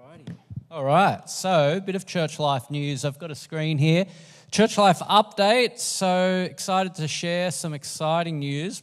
Alrighty. All right, so a bit of church life news. I've got a screen here. Church life update. So excited to share some exciting news,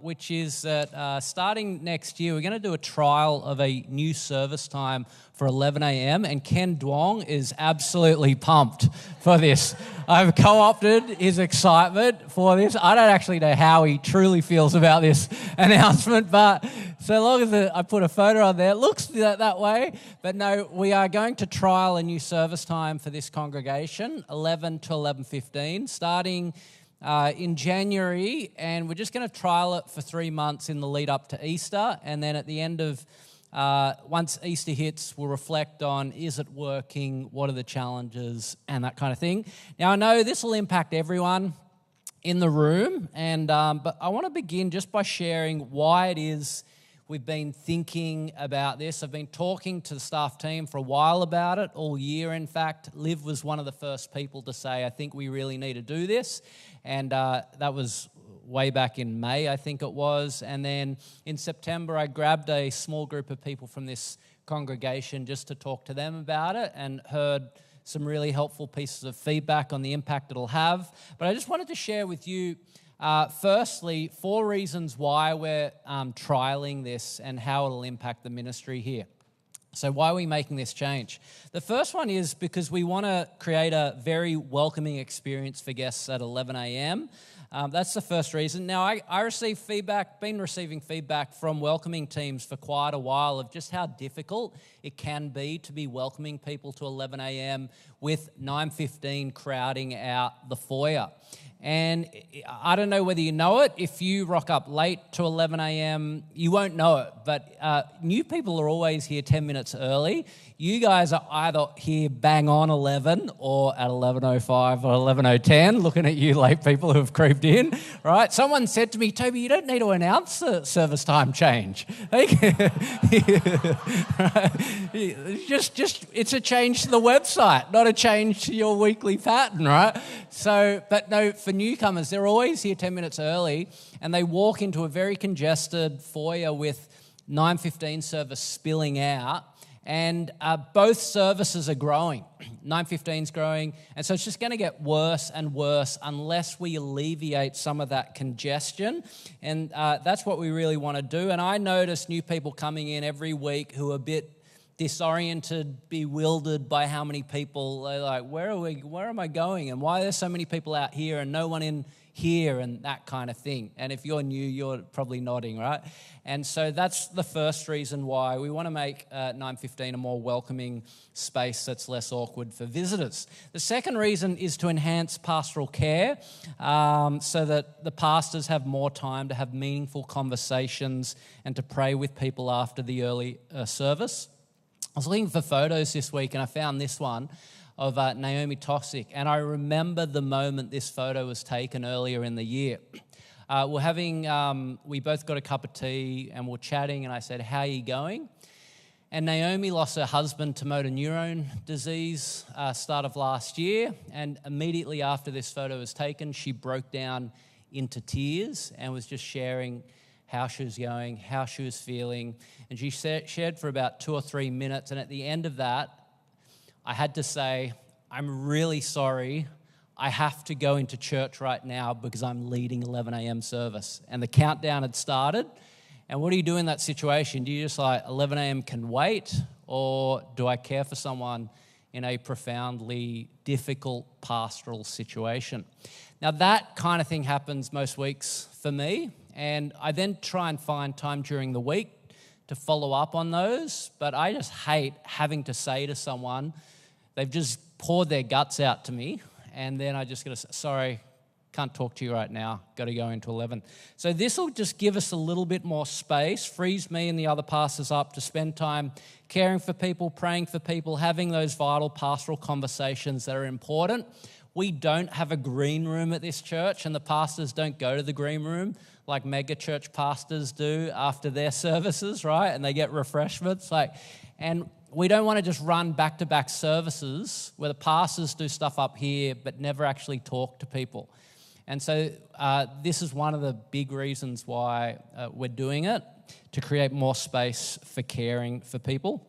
which is that starting next year, we're going to do a trial of a new service time for 11 a.m. and Ken Duong is absolutely pumped for this. I've co-opted his excitement for this. I don't actually know how he truly feels about this announcement, but so long as I put a photo on there, it looks that way. But no, we are going to trial a new service time for this congregation, 11 to 11:15, starting in January, and we're just going to trial it for 3 months in the lead up to Easter, and then at the end of once Easter hits, we'll reflect on, is it working, what are the challenges, and that kind of thing. Now, I know this will impact everyone in the room, and but I want to begin just by sharing why it is we've been thinking about this. I've been talking to the staff team for a while about it, all year in fact. Liv was one of the first people to say, I think we really need to do this, and that was way back in May, I think it was. And then in September, I grabbed a small group of people from this congregation just to talk to them about it and heard some really helpful pieces of feedback on the impact it'll have. But I just wanted to share with you, firstly, 4 reasons why we're trialing this and how it'll impact the ministry here. So why are we making this change? The first one is because we want to create a very welcoming experience for guests at 11 a.m. That's the first reason. Now, I receive feedback, been receiving feedback from welcoming teams for quite a while of just how difficult it can be to be welcoming people to 11 a.m. with 9:15 crowding out the foyer. And I don't know whether you know it. If you rock up late to 11 a.m., you won't know it. But new people are always here 10 minutes early. You guys are either here bang on 11 or at 11:05 or 11:10, looking at you late people who have creeped in, right? Someone said to me, Toby, you don't need to announce the service time change. Just it's a change to the website, not a change to your weekly pattern, right? So, but no, for newcomers, they're always here 10 minutes early, and they walk into a very congested foyer with 9:15 service spilling out, and both services are growing. 9:15's growing, and so it's just going to get worse and worse unless we alleviate some of that congestion, and that's what we really want to do. And I notice new people coming in every week who are a bit disoriented, bewildered by how many people. They're like, where am I going, and why are there so many people out here and no one in here, and that kind of thing. And if you're new, you're probably nodding, right? And so that's the first reason why we want to make 9:15 a more welcoming space that's less awkward for visitors. The second reason is to enhance pastoral care so that the pastors have more time to have meaningful conversations and to pray with people after the early service. I was looking for photos this week and I found this one of Naomi Toxic, and I remember the moment this photo was taken earlier in the year. We both got a cup of tea and we're chatting, and I said, how are you going? And Naomi lost her husband to motor neurone disease start of last year, and immediately after this photo was taken, she broke down into tears and was just sharing how she was going, how she was feeling, and she shared for about 2 or 3 minutes, and at the end of that, I had to say, I'm really sorry. I have to go into church right now because I'm leading 11 a.m. service. And the countdown had started. And what do you do in that situation? Do you just 11 a.m. can wait? Or do I care for someone in a profoundly difficult pastoral situation? Now, that kind of thing happens most weeks for me. And I then try and find time during the week to follow up on those. But I just hate having to say to someone, they've just poured their guts out to me, and then I just got to say, sorry, can't talk to you right now, got to go into 11. So this will just give us a little bit more space, frees me and the other pastors up to spend time caring for people, praying for people, having those vital pastoral conversations that are important. We don't have a green room at this church, and the pastors don't go to the green room like mega church pastors do after their services, right? And they get refreshments. And we don't want to just run back-to-back services where the pastors do stuff up here but never actually talk to people. And so this is one of the big reasons why we're doing it, to create more space for caring for people.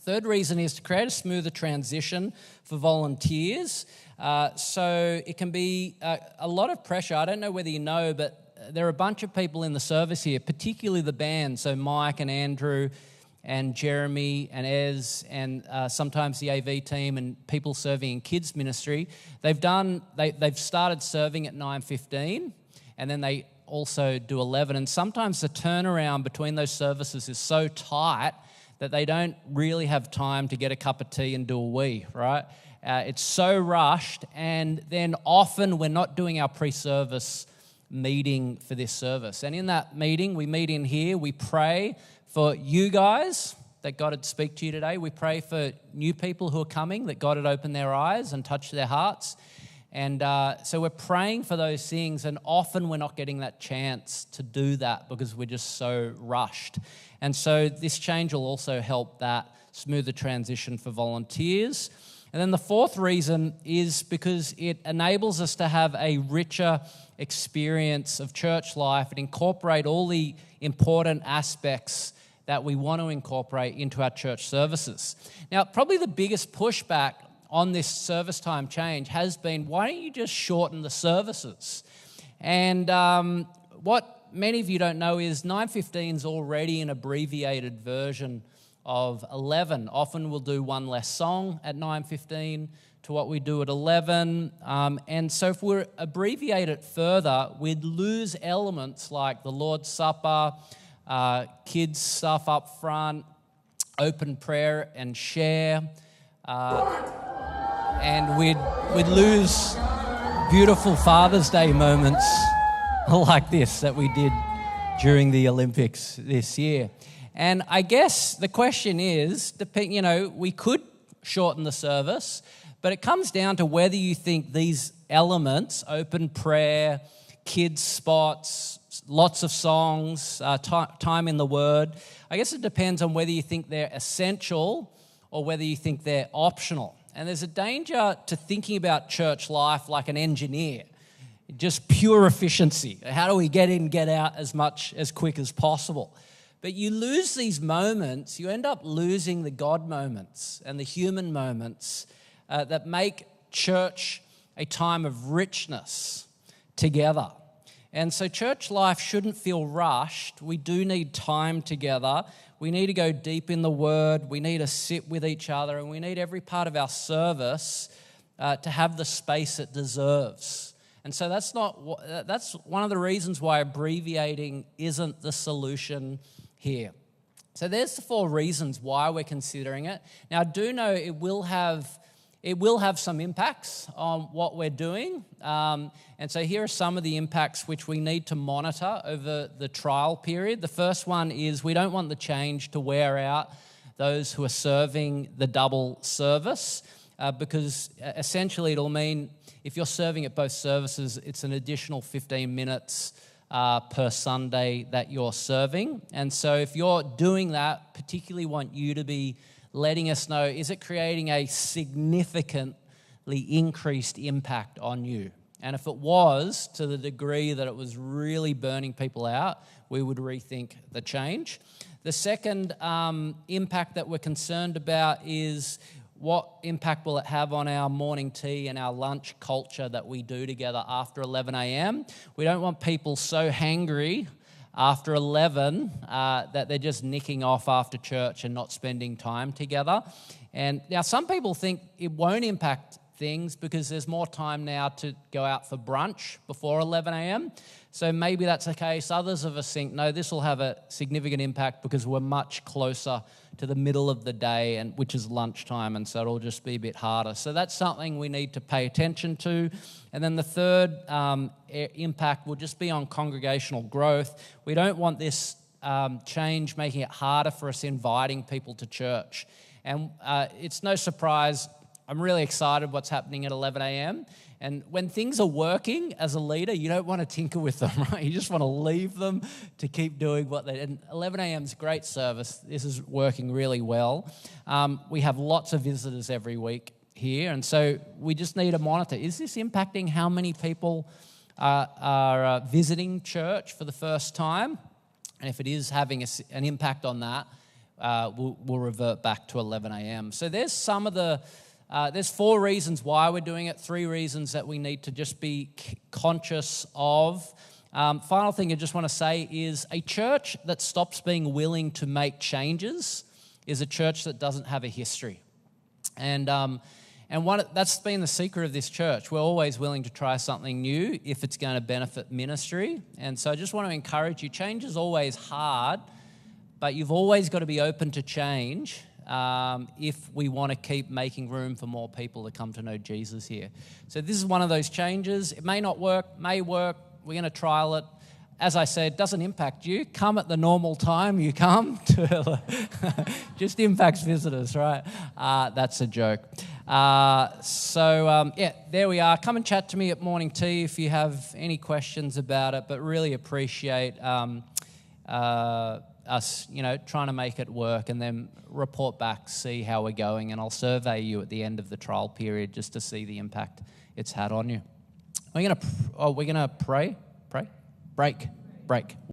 Third reason is to create a smoother transition for volunteers. So it can be a lot of pressure. I don't know whether you know, but there are a bunch of people in the service here, particularly the band. So Mike and Andrew and Jeremy and Ez and sometimes the AV team and people serving in kids ministry. They've started serving at 9:15 and then they also do 11. And sometimes the turnaround between those services is so tight that they don't really have time to get a cup of tea and do a wee, right? It's so rushed, and then often we're not doing our pre-service meeting for this service. And in that meeting, we meet in here, we pray for you guys, that God would speak to you today. We pray for new people who are coming, that God would open their eyes and touch their hearts. And so we're praying for those things, and often we're not getting that chance to do that because we're just so rushed. And so this change will also help that smoother transition for volunteers. And then the fourth reason is because it enables us to have a richer experience of church life and incorporate all the important aspects that we want to incorporate into our church services. Now, probably the biggest pushback on this service time change has been, why don't you just shorten the services? And what many of you don't know is 9:15 is already an abbreviated version of 11. Often we'll do one less song at 9:15 to what we do at 11. And so if we abbreviate it further, we'd lose elements like the Lord's Supper, kids stuff up front, open prayer and share, and we'd lose beautiful Father's Day moments like this that we did during the Olympics this year. And I guess the question is, we could shorten the service, but it comes down to whether you think these elements, open prayer, kids spots, lots of songs, time in the Word, I guess it depends on whether you think they're essential or whether you think they're optional. And there's a danger to thinking about church life like an engineer, just pure efficiency. How do we get in, get out as quick as possible? But you lose these moments, you end up losing the God moments and the human moments that make church a time of richness together. And so church life shouldn't feel rushed. We do need time together. We need to go deep in the Word. We need to sit with each other, and we need every part of our service to have the space it deserves. And so that's one of the reasons why abbreviating isn't the solution here. So there's the 4 reasons why we're considering it. Now, I do know it will have some impacts on what we're doing. And so here are some of the impacts which we need to monitor over the trial period. The first one is we don't want the change to wear out those who are serving the double service because essentially it'll mean if you're serving at both services, it's an additional 15 minutes per Sunday that you're serving. And so if you're doing that, particularly want you to be letting us know, is it creating a significantly increased impact on you? And if it was, to the degree that it was really burning people out, we would rethink the change. The second impact that we're concerned about is what impact will it have on our morning tea and our lunch culture that we do together after 11 a.m. We don't want people so hangry after 11 that they're just nicking off after church and not spending time together. And now some people think it won't impact things because there's more time now to go out for brunch before 11 a.m. So maybe that's the case. Others of us think, no, this will have a significant impact because we're much closer to the middle of the day, and which is lunchtime, and so it'll just be a bit harder. So that's something we need to pay attention to. And then the third impact will just be on congregational growth. We don't want this change making it harder for us inviting people to church. And it's no surprise, I'm really excited what's happening at 11 a.m. And when things are working as a leader, you don't want to tinker with them, right? You just want to leave them to keep doing what they... And 11 a.m. is a great service. This is working really well. We have lots of visitors every week here, and so we just need to monitor. Is this impacting how many people are visiting church for the first time? And if it is having an impact on that, we'll revert back to 11 a.m. So there's some of the, there's 4 reasons why we're doing it, 3 reasons that we need to just be conscious of. Final thing I just want to say is a church that stops being willing to make changes is a church that doesn't have a history. And that's been the secret of this church. We're always willing to try something new if it's going to benefit ministry. And so I just want to encourage you, change is always hard, but you've always got to be open to change if we want to keep making room for more people to come to know Jesus here. So this is one of those changes. It may not work, may work. We're going to trial it. As I said, it doesn't impact you. Come at the normal time you come. Just impacts visitors, right? That's a joke. There we are. Come and chat to me at morning tea if you have any questions about it, but really appreciate us, trying to make it work, and then report back, see how we're going, and I'll survey you at the end of the trial period just to see the impact it's had on you. We're gonna pray. Break.